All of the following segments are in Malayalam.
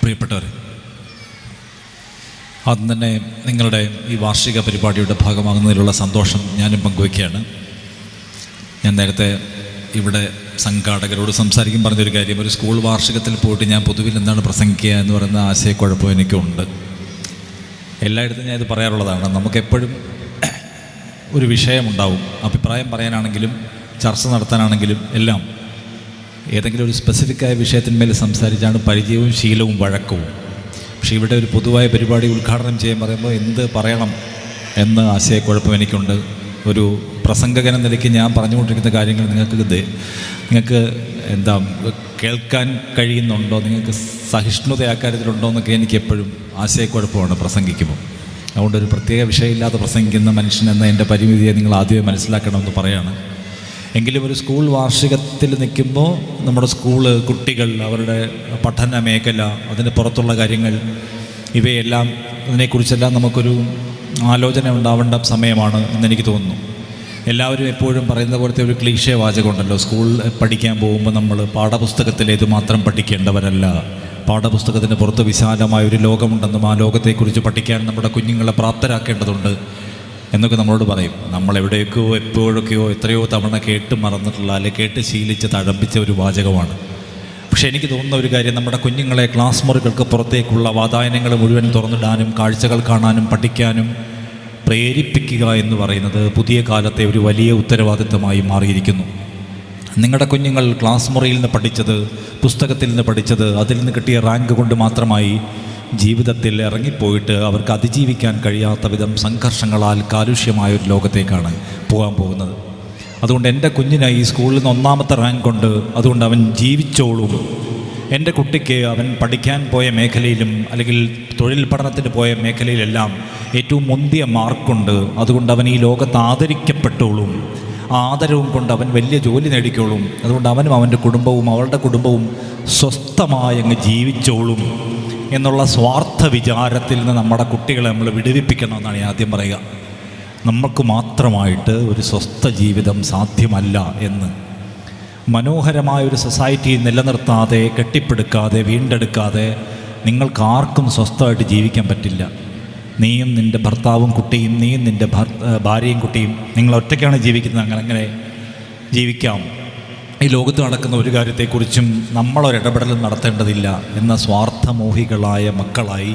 പ്രിയപ്പെട്ടവരെ, ആദ്യം തന്നെ നിങ്ങളുടെ ഈ വാർഷിക പരിപാടിയുടെ ഭാഗമാകുന്നതിലുള്ള സന്തോഷം ഞാനും പങ്കുവയ്ക്കുകയാണ്. ഞാൻ നേരത്തെ ഇവിടെ സംഘാടകരോട് സംസാരിക്കും പറഞ്ഞൊരു കാര്യം, ഒരു സ്കൂൾ വാർഷികത്തിൽ പോയിട്ട് ഞാൻ പൊതുവിൽ എന്താണ് പ്രസംഗിക്കുക എന്ന് പറയുന്ന ആശയക്കുഴപ്പം എനിക്കുണ്ട്. എല്ലായിടത്തും ഞാൻ ഇത് പറയാറുള്ളതാണ്. നമുക്കെപ്പോഴും ഒരു വിഷയമുണ്ടാവും, അഭിപ്രായം പറയാനാണെങ്കിലും ചർച്ച നടത്താനാണെങ്കിലും എല്ലാം ഏതെങ്കിലും ഒരു സ്പെസിഫിക്കായ വിഷയത്തിന്മേൽ സംസാരിച്ചാണ് പരിചയവും ശീലവും വഴക്കവും. പക്ഷേ ഇവിടെ ഒരു പൊതുവായ പരിപാടി ഉദ്ഘാടനം ചെയ്യാൻ പറയുമ്പോൾ എന്ത് പറയണം എന്ന ആശയക്കുഴപ്പം എനിക്കുണ്ട്. ഒരു പ്രസംഗകൻ എന്ന നിലയ്ക്ക് ഞാൻ പറഞ്ഞുകൊണ്ടിരിക്കുന്ന കാര്യങ്ങൾ നിങ്ങൾക്ക് എന്താ കേൾക്കാൻ കഴിയുന്നുണ്ടോ, നിങ്ങൾക്ക് സഹിഷ്ണുത ആ കാര്യത്തിലുണ്ടോ എന്നൊക്കെ എനിക്ക് എപ്പോഴും ആശയക്കുഴപ്പമാണ് പ്രസംഗിക്കുമ്പോൾ. അതുകൊണ്ട് ഒരു പ്രത്യേക വിഷയമില്ലാതെ പ്രസംഗിക്കുന്ന മനുഷ്യൻ എന്ന എൻ്റെ പരിമിതിയെ നിങ്ങൾ ആദ്യമേ മനസ്സിലാക്കണമെന്ന് പറയാണ്. എങ്കിലും ഒരു സ്കൂൾ വാർഷികത്തിൽ നിൽക്കുമ്പോൾ നമ്മുടെ സ്കൂള്, കുട്ടികൾ, അവരുടെ പഠന മേഖല, അതിന് പുറത്തുള്ള കാര്യങ്ങൾ, ഇവയെല്ലാം അതിനെക്കുറിച്ചെല്ലാം നമുക്കൊരു ആലോചന ഉണ്ടാവേണ്ട സമയമാണ് എന്നെനിക്ക് തോന്നുന്നു. എല്ലാവരും എപ്പോഴും പറയുന്ന പോലത്തെ ഒരു ക്ലീഷേ വാചകമുണ്ടല്ലോ, സ്കൂൾ പഠിക്കാൻ പോകുമ്പോൾ നമ്മൾ പാഠപുസ്തകത്തിലേത് മാത്രം പഠിക്കേണ്ടവരല്ല, പാഠപുസ്തകത്തിന് പുറത്ത് വിശാലമായ ഒരു ലോകമുണ്ടെന്നും ആ ലോകത്തെക്കുറിച്ച് പഠിക്കാൻ നമ്മുടെ കുഞ്ഞുങ്ങളെ പ്രാപ്തരാക്കേണ്ടതുണ്ട് എന്നൊക്കെ നമ്മളോട് പറയും. നമ്മളെവിടെയൊക്കെയോ എപ്പോഴൊക്കെയോ എത്രയോ തവണ കേട്ട് മറന്നിട്ടുള്ള, അല്ലെങ്കിൽ കേട്ട് ശീലിച്ച് തഴമ്പിച്ച ഒരു വാചകമാണ്. പക്ഷേ എനിക്ക് തോന്നുന്ന ഒരു കാര്യം, നമ്മുടെ കുഞ്ഞുങ്ങളെ ക്ലാസ് മുറികൾക്ക് പുറത്തേക്കുള്ള വാതായനങ്ങൾ മുഴുവൻ തുറന്നിടാനും കാഴ്ചകൾ കാണാനും പഠിക്കാനും പ്രേരിപ്പിക്കുക എന്ന് പറയുന്നത് പുതിയ കാലത്തെ ഒരു വലിയ ഉത്തരവാദിത്തമായി മാറിയിരിക്കുന്നു. നിങ്ങളുടെ കുഞ്ഞുങ്ങൾ ക്ലാസ് മുറിയിൽ നിന്ന് പഠിച്ചത്, പുസ്തകത്തിൽ നിന്ന് പഠിച്ചത്, അതിൽ നിന്ന് കിട്ടിയ റാങ്ക് കൊണ്ട് മാത്രമായി ജീവിതത്തിൽ ഇറങ്ങിപ്പോയിട്ട് അവർക്ക് അതിജീവിക്കാൻ കഴിയാത്ത വിധം സംഘർഷങ്ങളാൽ കാലുഷ്യമായ ഒരു ലോകത്തേക്കാണ് പോകാൻ പോകുന്നത്. അതുകൊണ്ട് എൻ്റെ കുഞ്ഞിന് ഈ സ്കൂളിൽ നിന്ന് 1ാമത്തെ റാങ്ക് ഉണ്ട്, അതുകൊണ്ട് അവൻ ജീവിച്ചോളും. എൻ്റെ കുട്ടിക്ക് അവൻ പഠിക്കാൻ പോയ മേഖലയിലും അല്ലെങ്കിൽ തൊഴിൽ പഠനത്തിന് പോയ മേഖലയിലെല്ലാം ഏറ്റവും മുന്തിയ മാർക്കുണ്ട്, അതുകൊണ്ട് അവൻ ഈ ലോകത്ത് ആദരിക്കപ്പെട്ടോളും. ആ ആദരവും കൊണ്ട് അവൻ വലിയ ജോലി നേടിക്കോളും. അതുകൊണ്ട് അവനും അവൻ്റെ കുടുംബവും അവളുടെ കുടുംബവും സ്വസ്ഥമായി അങ്ങ് ജീവിച്ചോളും എന്നുള്ള സ്വാർത്ഥ വിചാരത്തിൽ നിന്ന് നമ്മുടെ കുട്ടികളെ നമ്മൾ വിടുവിപ്പിക്കണമെന്നാണ് ഞാൻ ആദ്യം പറയുക. നമുക്ക് മാത്രമായിട്ട് ഒരു സ്വസ്ഥ ജീവിതം സാധ്യമല്ല എന്ന്. മനോഹരമായൊരു സൊസൈറ്റി നിലനിർത്താതെ, കെട്ടിപ്പടുക്കാതെ, വീണ്ടെടുക്കാതെ നിങ്ങൾക്ക് ആർക്കും സ്വസ്ഥമായിട്ട് ജീവിക്കാൻ പറ്റില്ല. നീയും നിൻ്റെ ഭർത്താവും കുട്ടിയും, നീയും നിൻ്റെ ഭാര്യയും കുട്ടിയും, നിങ്ങൾ ഒറ്റയ്ക്കാണ് ജീവിക്കുന്നത്, അങ്ങനെ ജീവിക്കാം. ഈ ലോകത്ത് നടക്കുന്ന ഒരു കാര്യത്തെക്കുറിച്ചും നമ്മളൊരിടപെടലും നടത്തേണ്ടതില്ല എന്ന സ്വാർത്ഥമോഹികളായ മക്കളായി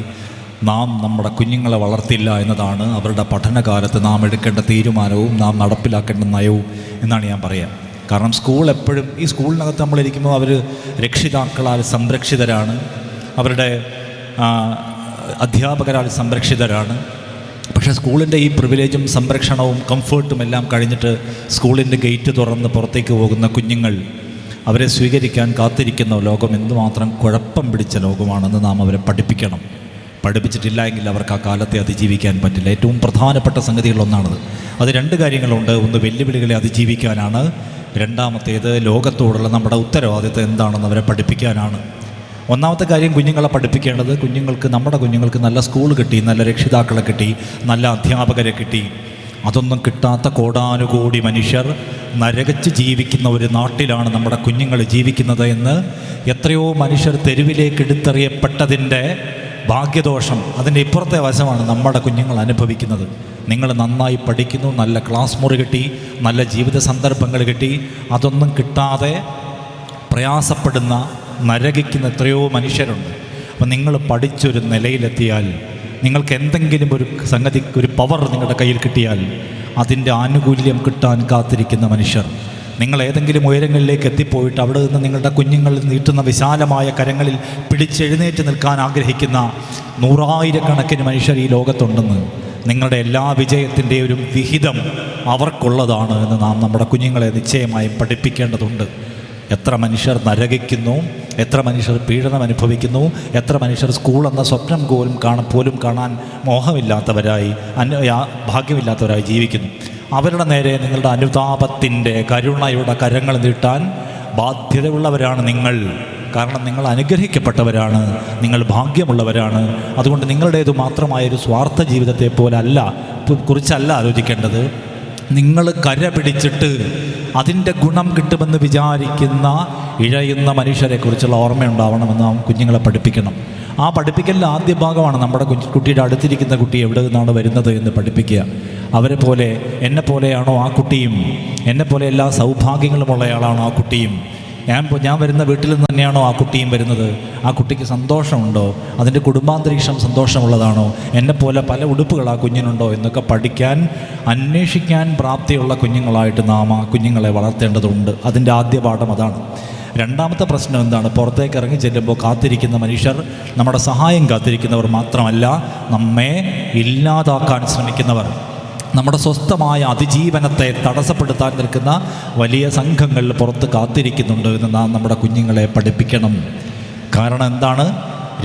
നാം നമ്മുടെ കുഞ്ഞുങ്ങളെ വളർത്തില്ല എന്നതാണ് അവരുടെ പഠനകാലത്ത് നാം എടുക്കേണ്ട തീരുമാനവും നാം നടപ്പിലാക്കേണ്ട നയവും എന്നാണ് ഞാൻ പറയുക. കാരണം സ്കൂൾ എപ്പോഴും, ഈ സ്കൂളിനകത്ത് നമ്മളിരിക്കുമ്പോൾ അവർ രക്ഷിതാക്കളാൽ സംരക്ഷിതരാണ്, അവരുടെ അധ്യാപകരാൽ സംരക്ഷിതരാണ്. പക്ഷേ സ്കൂളിൻ്റെ ഈ പ്രിവിലേജും സംരക്ഷണവും കംഫേർട്ടും എല്ലാം കഴിഞ്ഞിട്ട് സ്കൂളിൻ്റെ ഗേറ്റ് തുറന്ന് പുറത്തേക്ക് പോകുന്ന കുഞ്ഞുങ്ങൾ, അവരെ സ്വീകരിക്കാൻ കാത്തിരിക്കുന്ന ലോകം എന്തുമാത്രം കുഴപ്പം പിടിച്ച ലോകമാണെന്ന് നാം അവരെ പഠിപ്പിക്കണം. പഠിപ്പിച്ചിട്ടില്ല എങ്കിൽ അവർക്ക് ആ കാലത്തെ അതിജീവിക്കാൻ പറ്റില്ല. ഏറ്റവും പ്രധാനപ്പെട്ട സംഗതികളൊന്നാണത്. അത് 2 കാര്യങ്ങളുണ്ട്. ഒന്ന് വെല്ലുവിളികളെ അതിജീവിക്കാനാണ്, രണ്ടാമത്തേത് ലോകത്തോടുള്ള നമ്മുടെ ഉത്തരവാദിത്വം എന്താണെന്ന് അവരെ പഠിപ്പിക്കാനാണ്. 1ാമത്തെ കാര്യം, കുഞ്ഞുങ്ങളെ പഠിപ്പിക്കേണ്ടത്, നമ്മുടെ കുഞ്ഞുങ്ങൾക്ക് നല്ല സ്കൂൾ കിട്ടി, നല്ല രക്ഷിതാക്കളെ കിട്ടി, നല്ല അധ്യാപകരെ കിട്ടി. അതൊന്നും കിട്ടാത്ത കോടാനുകോടി മനുഷ്യർ നരകിച്ച് ജീവിക്കുന്ന ഒരു നാട്ടിലാണ് നമ്മുടെ കുഞ്ഞുങ്ങൾ ജീവിക്കുന്നത് എന്ന് എത്രയോ മനുഷ്യർ തെരുവിലേക്ക് എടുത്തെറിയപ്പെട്ടതിൻ്റെ ഭാഗ്യദോഷം, അതിൻ്റെ ഇപ്പുറത്തെ വശമാണ് നമ്മുടെ കുഞ്ഞുങ്ങൾ അനുഭവിക്കുന്നത്. നിങ്ങൾ നന്നായി പഠിക്കുന്നു, നല്ല ക്ലാസ് മുറി കിട്ടി, നല്ല ജീവിത സന്ദർഭങ്ങൾ കിട്ടി, അതൊന്നും കിട്ടാതെ പ്രയാസപ്പെടുന്ന, നരകിക്കുന്ന എത്രയോ മനുഷ്യരുണ്ട്. അപ്പം നിങ്ങൾ പഠിച്ചൊരു നിലയിലെത്തിയാൽ, നിങ്ങൾക്ക് എന്തെങ്കിലും ഒരു സംഗതി, ഒരു പവർ നിങ്ങളുടെ കയ്യിൽ കിട്ടിയാൽ അതിൻ്റെ ആനുകൂല്യം കിട്ടാൻ കാത്തിരിക്കുന്ന മനുഷ്യർ, നിങ്ങൾ ഏതെങ്കിലും ഉയരങ്ങളിലേക്ക് എത്തിപ്പോയിട്ട് അവിടെ നിന്ന് നിങ്ങളുടെ കുഞ്ഞുങ്ങളിൽ നീട്ടുന്ന വിശാലമായ കരങ്ങളിൽ പിടിച്ചെഴുന്നേറ്റ് നിൽക്കാൻ ആഗ്രഹിക്കുന്ന 100,000 കണക്കിന് മനുഷ്യർ ഈ ലോകത്തുണ്ടെന്ന്, നിങ്ങളുടെ എല്ലാ വിജയത്തിൻ്റെ ഒരു വിഹിതം അവർക്കുള്ളതാണ് എന്ന് നാം നമ്മുടെ കുഞ്ഞുങ്ങളെ നിശ്ചയമായും പഠിപ്പിക്കേണ്ടതുണ്ട്. എത്ര മനുഷ്യർ നരകിക്കുന്നു, എത്ര മനുഷ്യർ പീഡനം അനുഭവിക്കുന്നു, എത്ര മനുഷ്യർ സ്കൂൾ എന്ന സ്വപ്നം പോലും കാണാൻ മോഹമില്ലാത്തവരായി, ഭാഗ്യമില്ലാത്തവരായി ജീവിക്കുന്നു. അവരുടെ നേരെ നിങ്ങളുടെ അനുതാപത്തിൻ്റെ, കരുണയുടെ കരങ്ങൾ നീട്ടാൻ ബാധ്യതയുള്ളവരാണ് നിങ്ങൾ. കാരണം നിങ്ങൾ അനുഗ്രഹിക്കപ്പെട്ടവരാണ്, നിങ്ങൾ ഭാഗ്യമുള്ളവരാണ്. അതുകൊണ്ട് നിങ്ങളുടേത് മാത്രമായൊരു സ്വാർത്ഥ ജീവിതത്തെ കുറിച്ചല്ല ആലോചിക്കേണ്ടത്. നിങ്ങൾ കര പിടിച്ചിട്ട് അതിൻ്റെ ഗുണം കിട്ടുമെന്ന് വിചാരിക്കുന്ന ഇഴയുന്ന മനുഷ്യരെക്കുറിച്ചുള്ള ഓർമ്മയുണ്ടാവണമെന്ന് നാം കുഞ്ഞുങ്ങളെ പഠിപ്പിക്കണം. ആ പഠിപ്പിക്കലിൻ്റെ ആദ്യ ഭാഗമാണ് നമ്മുടെ കുട്ടിയുടെ അടുത്തിരിക്കുന്ന കുട്ടി എവിടെ നിന്നാണ് വരുന്നത് എന്ന് പഠിപ്പിക്കുക. അവരെ പോലെ എന്നെപ്പോലെയാണോ ആ കുട്ടിയും, എന്നെപ്പോലെ എല്ലാ സൗഭാഗ്യങ്ങളുമുള്ളയാളാണോ ആ കുട്ടിയും, ഞാൻ വരുന്ന വീട്ടിൽ നിന്ന് തന്നെയാണോ ആ കുട്ടിയും വരുന്നത്, ആ കുട്ടിക്ക് സന്തോഷമുണ്ടോ, അതിൻ്റെ കുടുംബാന്തരീക്ഷം സന്തോഷമുള്ളതാണോ, എന്നെപ്പോലെ പല ഉടുപ്പുകൾ ആ കുഞ്ഞിനുണ്ടോ എന്നൊക്കെ പഠിക്കാൻ അന്വേഷിക്കാൻ പ്രാപ്തിയുള്ള കുഞ്ഞുങ്ങളായിട്ട് നാം ആ കുഞ്ഞുങ്ങളെ വളർത്തേണ്ടതുണ്ട്. അതിൻ്റെ ആദ്യ പാഠം അതാണ്. രണ്ടാമത്തെ പ്രശ്നം എന്താണ്? പുറത്തേക്ക് ഇറങ്ങി ചെല്ലുമ്പോൾ കാത്തിരിക്കുന്ന മനുഷ്യർ നമ്മുടെ സഹായം കാത്തിരിക്കുന്നവർ മാത്രമല്ല, നമ്മെ ഇല്ലാതാക്കാൻ ശ്രമിക്കുന്നവർ, നമ്മുടെ സ്വസ്ഥമായ അതിജീവനത്തെ തടസ്സപ്പെടുത്താൻ നിൽക്കുന്ന വലിയ സംഘങ്ങൾ പുറത്ത് കാത്തിരിക്കുന്നുണ്ട് എന്ന് നാം നമ്മുടെ കുഞ്ഞുങ്ങളെ പഠിപ്പിക്കണം. കാരണം എന്താണ്?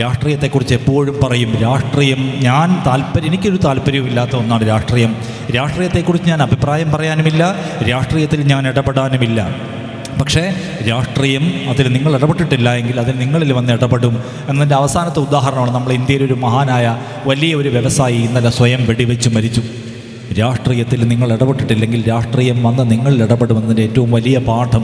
രാഷ്ട്രീയത്തെക്കുറിച്ച് എപ്പോഴും പറയും, രാഷ്ട്രീയം എനിക്കൊരു താല്പര്യമില്ലാത്ത ഒന്നാണ് രാഷ്ട്രീയം. രാഷ്ട്രീയത്തെക്കുറിച്ച് ഞാൻ അഭിപ്രായം പറയാനുമില്ല, രാഷ്ട്രീയത്തിൽ ഞാൻ ഇടപെടാനുമില്ല. പക്ഷേ രാഷ്ട്രീയം അതിൽ നിങ്ങൾ ഇടപെട്ടിട്ടില്ല എങ്കിൽ അതിൽ നിങ്ങളിൽ വന്ന് ഇടപെടും എന്നതിൻ്റെ അവസാനത്തെ ഉദാഹരണമാണ് നമ്മൾ ഇന്ത്യയിലൊരു മഹാനായ വലിയ ഒരു വ്യവസായി ഇന്നലെ സ്വയം വെടിവെച്ച് മരിച്ചു. രാഷ്ട്രീയത്തിൽ നിങ്ങൾ ഇടപെട്ടിട്ടില്ലെങ്കിൽ രാഷ്ട്രീയം വന്ന് നിങ്ങളിൽ ഇടപെടുമെന്നതിൻ്റെ ഏറ്റവും വലിയ പാഠം.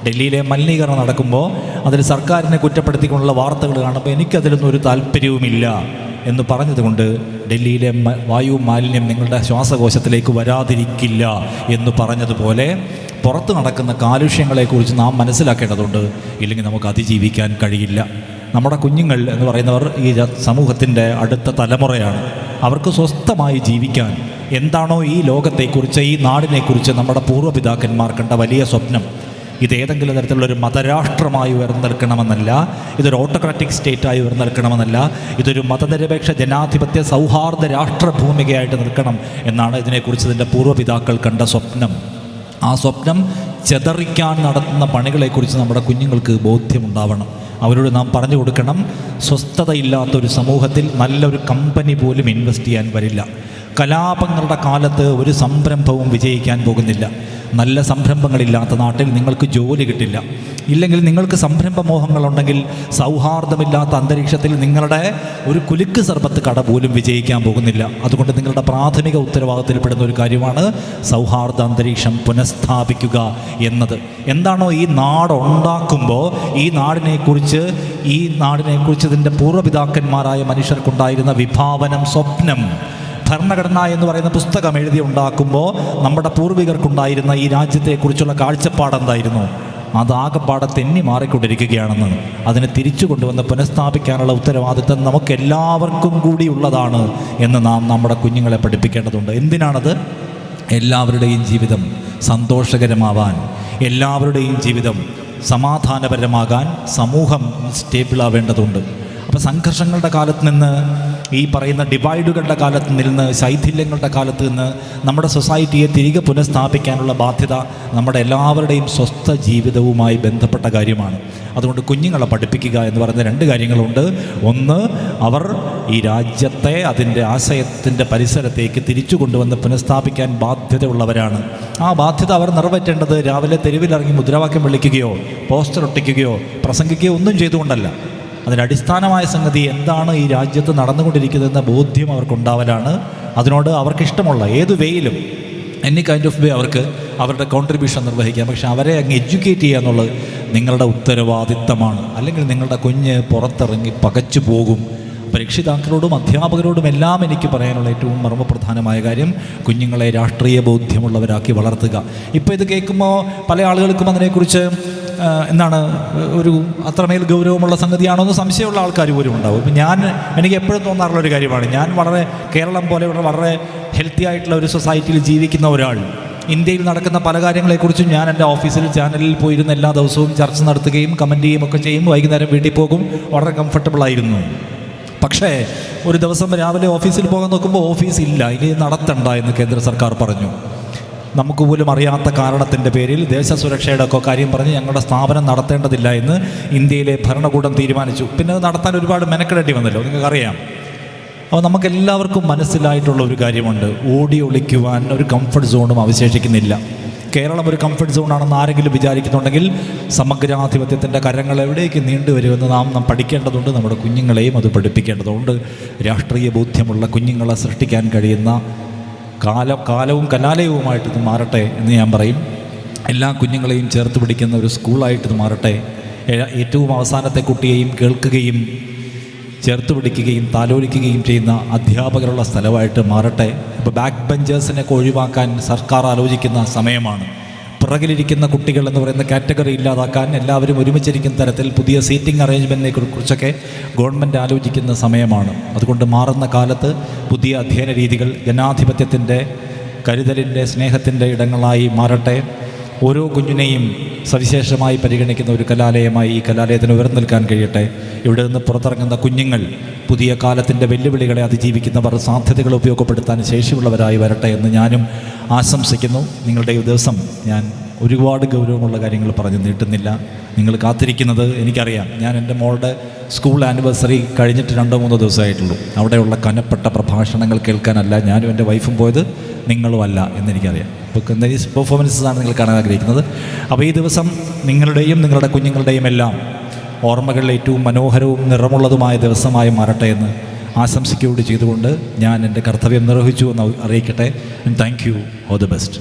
ഡൽഹിയിലെ മലിനീകരണം നടക്കുമ്പോൾ അതിൽ സർക്കാരിനെ കുറ്റപ്പെടുത്തിക്കൊണ്ടുള്ള വാർത്തകൾ കാണുമ്പോൾ എനിക്കതിലൊന്നും ഒരു താല്പര്യവുമില്ല എന്ന് പറഞ്ഞതുകൊണ്ട് ഡൽഹിയിലെ വായു മാലിന്യം നിങ്ങളുടെ ശ്വാസകോശത്തിലേക്ക് വരാതിരിക്കില്ല എന്ന് പറഞ്ഞതുപോലെ പുറത്ത് നടക്കുന്ന കാലുഷ്യങ്ങളെക്കുറിച്ച് നാം മനസ്സിലാക്കേണ്ടതുണ്ട്. ഇല്ലെങ്കിൽ നമുക്ക് അതിജീവിക്കാൻ കഴിയില്ല. നമ്മുടെ കുഞ്ഞുങ്ങൾ എന്ന് പറയുന്നവർ ഈ സമൂഹത്തിൻ്റെ അടുത്ത തലമുറയാണ്. അവർക്ക് സ്വസ്ഥമായി ജീവിക്കാൻ എന്താണോ ഈ ലോകത്തെക്കുറിച്ച്, ഈ നാടിനെക്കുറിച്ച് നമ്മുടെ പൂർവ്വപിതാക്കന്മാർ കണ്ട വലിയ സ്വപ്നം, ഇതേതെങ്കിലും തരത്തിലുള്ളൊരു മതരാഷ്ട്രമായി ഉയർന്നെടുക്കണമെന്നല്ല, ഇതൊരു ഓട്ടോക്രാറ്റിക് സ്റ്റേറ്റായി ഉയർന്നെടുക്കണമെന്നല്ല, ഇതൊരു മതനിരപേക്ഷ ജനാധിപത്യ സൗഹാർദ്ദ രാഷ്ട്രഭൂമികയായിട്ട് നിൽക്കണം എന്നാണ് ഇതിനെക്കുറിച്ച് ഇതിൻ്റെ പൂർവ്വപിതാക്കൾ കണ്ട സ്വപ്നം. ആ സ്വപ്നം ചെതറിക്കാൻ നടത്തുന്ന പണികളെക്കുറിച്ച് നമ്മുടെ കുഞ്ഞുങ്ങൾക്ക് ബോധ്യമുണ്ടാവണം. അവരോട് നാം പറഞ്ഞു കൊടുക്കണം, സ്വസ്ഥതയില്ലാത്തൊരു സമൂഹത്തിൽ നല്ലൊരു കമ്പനി പോലും ഇൻവെസ്റ്റ് ചെയ്യാൻ വരില്ല. കലാപങ്ങളുടെ കാലത്ത് ഒരു സംരംഭവും വിജയിക്കാൻ പോകുന്നില്ല. നല്ല സംരംഭങ്ങളില്ലാത്ത നാട്ടിൽ നിങ്ങൾക്ക് ജോലി കിട്ടില്ല. ഇല്ലെങ്കിൽ നിങ്ങൾക്ക് സംരംഭമോഹങ്ങളുണ്ടെങ്കിൽ സൗഹാർദ്ദമില്ലാത്ത അന്തരീക്ഷത്തിൽ നിങ്ങളുടെ ഒരു കുലുക്ക് സർബത്ത് കട പോലും വിജയിക്കാൻ പോകുന്നില്ല. അതുകൊണ്ട് നിങ്ങളുടെ പ്രാഥമിക ഉത്തരവാദിത്തത്തിൽപ്പെടുന്ന ഒരു കാര്യമാണ് സൗഹാർദ്ദ അന്തരീക്ഷം പുനഃസ്ഥാപിക്കുക എന്നത്. എന്താണോ ഈ നാടുണ്ടാക്കുമ്പോൾ ഈ നാടിനെക്കുറിച്ച് ഇതിൻ്റെ പൂർവ്വപിതാക്കന്മാരായ മനുഷ്യർക്കുണ്ടായിരുന്ന വിഭാവനം, സ്വപ്നം, ഭരണഘടന എന്ന് പറയുന്ന പുസ്തകം എഴുതി ഉണ്ടാക്കുമ്പോൾ നമ്മുടെ പൂർവികർക്കുണ്ടായിരുന്ന ഈ രാജ്യത്തെക്കുറിച്ചുള്ള കാഴ്ചപ്പാടെന്തായിരുന്നു? അതാകപ്പാടെ തെന്നി മാറിക്കൊണ്ടിരിക്കുകയാണെന്ന് അതിനെ തിരിച്ചു കൊണ്ടുവന്ന് പുനഃസ്ഥാപിക്കാനുള്ള ഉത്തരവാദിത്തം നമുക്കെല്ലാവർക്കും കൂടി ഉള്ളതാണ് എന്ന് നാം നമ്മുടെ കുഞ്ഞുങ്ങളെ പഠിപ്പിക്കേണ്ടതുണ്ട്. എന്തിനാണത്? എല്ലാവരുടെയും ജീവിതം സന്തോഷകരമാവാൻ, എല്ലാവരുടെയും ജീവിതം സമാധാനപരമാകാൻ സമൂഹം സ്റ്റേബിളാവേണ്ടതുണ്ട്. അപ്പോൾ സംഘർഷങ്ങളുടെ കാലത്ത് നിന്ന്, ഈ പറയുന്ന ഡിവൈഡുകളുടെ കാലത്ത് നിന്ന്, ശൈഥില്യങ്ങളുടെ കാലത്ത് നിന്ന് നമ്മുടെ സൊസൈറ്റിയെ തിരികെ പുനഃസ്ഥാപിക്കാനുള്ള ബാധ്യത നമ്മുടെ എല്ലാവരുടെയും സ്വസ്ഥ ജീവിതവുമായി ബന്ധപ്പെട്ട കാര്യമാണ്. അതുകൊണ്ട് കുഞ്ഞുങ്ങളെ പഠിപ്പിക്കുക എന്ന് പറയുന്ന രണ്ട് കാര്യങ്ങളുണ്ട്. ഒന്ന്, അവർ ഈ രാജ്യത്തെ അതിൻ്റെ ആശയത്തിൻ്റെ പരിസരത്തേക്ക് തിരിച്ചു കൊണ്ടുവന്ന് പുനഃസ്ഥാപിക്കാൻ ബാധ്യതയുള്ളവരാണ്. ആ ബാധ്യത അവർ നിറവേറ്റേണ്ടത് രാവിലെ തെരുവിലിറങ്ങി മുദ്രാവാക്യം വിളിക്കുകയോ പോസ്റ്റർ ഒട്ടിക്കുകയോ പ്രസംഗിക്കുകയോ ഒന്നും ചെയ്തുകൊണ്ടല്ല. അതിനടിസ്ഥാനമായ സംഗതി എന്താണ് ഈ രാജ്യത്ത് നടന്നുകൊണ്ടിരിക്കുന്നതെന്ന ബോധ്യം അവർക്കുണ്ടാവലാണ്. അതിനോട് അവർക്കിഷ്ടമുള്ള ഏത് വേയിലും എനി കൈൻഡ് ഓഫ് വേ അവർക്ക് അവരുടെ കോൺട്രിബ്യൂഷൻ നിർവഹിക്കാം. പക്ഷെ അവരെ അങ്ങ് എഡ്യൂക്കേറ്റ് ചെയ്യുക എന്നുള്ളത് നിങ്ങളുടെ ഉത്തരവാദിത്തമാണ്. അല്ലെങ്കിൽ നിങ്ങളുടെ കുഞ്ഞ് പുറത്തിറങ്ങി പകച്ചു പോകും. അപ്പോൾ രക്ഷിതാക്കളോടും അധ്യാപകരോടും എല്ലാം എനിക്ക് പറയാനുള്ള ഏറ്റവും മർമ്മപ്രധാനമായ കാര്യം, കുഞ്ഞുങ്ങളെ രാഷ്ട്രീയ ബോധ്യമുള്ളവരാക്കി വളർത്തുക. ഇപ്പോൾ ഇത് കേൾക്കുമ്പോൾ പല ആളുകൾക്കും അതിനെക്കുറിച്ച് ഒരു അത്രമേൽ ഗൗരവമുള്ള സംഗതിയാണോ എന്ന് സംശയമുള്ള ആൾക്കാർ പോലും ഉണ്ടാവും. ഇപ്പം എനിക്ക് എപ്പോഴും തോന്നാറുള്ളൊരു കാര്യമാണ്, ഞാൻ വളരെ കേരളം പോലെയുള്ള വളരെ ഹെൽത്തി ആയിട്ടുള്ള ഒരു സൊസൈറ്റിയിൽ ജീവിക്കുന്ന ഒരാൾ, ഇന്ത്യയിൽ നടക്കുന്ന പല കാര്യങ്ങളെക്കുറിച്ചും ഞാൻ എൻ്റെ ഓഫീസിൽ ചാനലിൽ പോയിരുന്ന എല്ലാ ദിവസവും ചർച്ച നടത്തുകയും കമൻറ്റ് ചെയ്യുകയും ഒക്കെ ചെയ്യും. വൈകുന്നേരം വീട്ടിൽ പോകും, വളരെ കംഫർട്ടബിളായിരുന്നു. പക്ഷേ ഒരു ദിവസം രാവിലെ ഓഫീസിൽ പോകാൻ നോക്കുമ്പോൾ ഓഫീസ് ഇല്ല, ഇനി നടത്തണ്ട എന്ന് കേന്ദ്ര സർക്കാർ പറഞ്ഞു. നമുക്ക് പോലും അറിയാത്ത കാരണത്തിൻ്റെ പേരിൽ ദേശസുരക്ഷയുടെ ഒക്കെ കാര്യം പറഞ്ഞ് ഞങ്ങളുടെ സ്ഥാപനം നടത്തേണ്ടതില്ല എന്ന് ഇന്ത്യയിലെ ഭരണകൂടം തീരുമാനിച്ചു. പിന്നെ അത് നടത്താൻ ഒരുപാട് മെനക്കെടേണ്ടി വന്നല്ലോ, നിങ്ങൾക്കറിയാം. അപ്പോൾ നമുക്കെല്ലാവർക്കും മനസ്സിലായിട്ടുള്ള ഒരു കാര്യമുണ്ട്, ഓടി ഒളിക്കുവാൻ ഒരു കംഫർട്ട് സോണും അവശേഷിക്കുന്നില്ല. കേരളം ഒരു കംഫർട്ട് സോണാണെന്ന് ആരെങ്കിലും വിചാരിക്കുന്നുണ്ടെങ്കിൽ സമഗ്രാധിപത്യത്തിൻ്റെ കരങ്ങൾ എവിടേക്ക് നീണ്ടുവരുമെന്ന് നാം പഠിക്കേണ്ടതുണ്ട്. നമ്മുടെ കുഞ്ഞുങ്ങളെയും അത് പഠിപ്പിക്കേണ്ടതുണ്ട്. രാഷ്ട്രീയ ബോധ്യമുള്ള കുഞ്ഞുങ്ങളെ സൃഷ്ടിക്കാൻ കഴിയുന്ന കാലവും കലാലയവുമായിട്ട് ഇത് മാറട്ടെ എന്ന് ഞാൻ പറയും. എല്ലാ കുഞ്ഞുങ്ങളെയും ചേർത്ത് പിടിക്കുന്ന ഒരു സ്കൂളായിട്ട് ഇത് മാറട്ടെ. ഏറ്റവും അവസാനത്തെ കുട്ടിയെയും കേൾക്കുകയും ചേർത്ത് പിടിക്കുകയും താലോലിക്കുകയും ചെയ്യുന്ന അധ്യാപകരുള്ള സ്ഥലമായിട്ട് മാറട്ടെ. ഇപ്പോൾ ബാക്ക് ബെഞ്ചേഴ്സിനൊക്കെ ഒഴിവാക്കാൻ സർക്കാർ ആലോചിക്കുന്ന സമയമാണ്. പിറകിലിരിക്കുന്ന കുട്ടികൾ എന്ന് പറയുന്ന കാറ്റഗറി ഇല്ലാതാക്കാൻ, എല്ലാവരും ഒരുമിച്ചിരിക്കുന്ന തരത്തിൽ പുതിയ സീറ്റിംഗ് അറേഞ്ച്മെൻറ്റിനെ കുറിച്ചൊക്കെ ഗവൺമെൻറ് ആലോചിക്കുന്ന സമയമാണ്. അതുകൊണ്ട് മാറുന്ന കാലത്ത് പുതിയ അധ്യയന രീതികൾ ജനാധിപത്യത്തിൻ്റെ, കരുതലിൻ്റെ, സ്നേഹത്തിൻ്റെ ഇടങ്ങളായി മാറട്ടെ. ഓരോ കുഞ്ഞിനെയും സവിശേഷമായി പരിഗണിക്കുന്ന ഒരു കലാലയമായി ഈ കലാലയത്തിന് ഉയർന്നിൽക്കാൻ കഴിയട്ടെ. ഇവിടെ നിന്ന് പുറത്തിറങ്ങുന്ന കുഞ്ഞുങ്ങൾ പുതിയ കാലത്തിൻ്റെ വെല്ലുവിളികളെ അതിജീവിക്കുന്നവർ, സാധ്യതകൾ ഉപയോഗപ്പെടുത്താൻ ശേഷിയുള്ളവരായി വരട്ടെ എന്ന് ഞാനും ആശംസിക്കുന്നു. നിങ്ങളുടെ ഈ ദിവസം ഞാൻ ഒരുപാട് ഗൗരവമുള്ള കാര്യങ്ങൾ പറഞ്ഞ് നീട്ടുന്നില്ല. നിങ്ങൾ കാത്തിരിക്കുന്നത് എനിക്കറിയാം. ഞാൻ എൻ്റെ മോളുടെ സ്കൂൾ ആനിവേഴ്സറി കഴിഞ്ഞിട്ട് 2-3 ദിവസമായിട്ടുള്ളൂ. അവിടെയുള്ള കനപ്പെട്ട പ്രഭാഷണങ്ങൾ കേൾക്കാനല്ല ഞാനും എൻ്റെ വൈഫും പോയത്, നിങ്ങളും അല്ല എന്നെനിക്കറിയാം. ഇപ്പോൾ എന്തെങ്കിലും പെർഫോമൻസസാണ് നിങ്ങൾ കാണാൻ ആഗ്രഹിക്കുന്നത്. അപ്പോൾ ഈ ദിവസം നിങ്ങളുടെയും നിങ്ങളുടെ കുഞ്ഞുങ്ങളുടെയും എല്ലാം ഓർമ്മകളിൽ ഏറ്റവും മനോഹരവും നിറമുള്ളതുമായ ദിവസമായി മാറട്ടെ എന്ന് ആശംസിക്കുകയോട് ചെയ്തുകൊണ്ട് ഞാൻ എൻ്റെ കർത്തവ്യം നിർവഹിച്ചു എന്ന് അറിയിക്കട്ടെ. Thank you. All the best.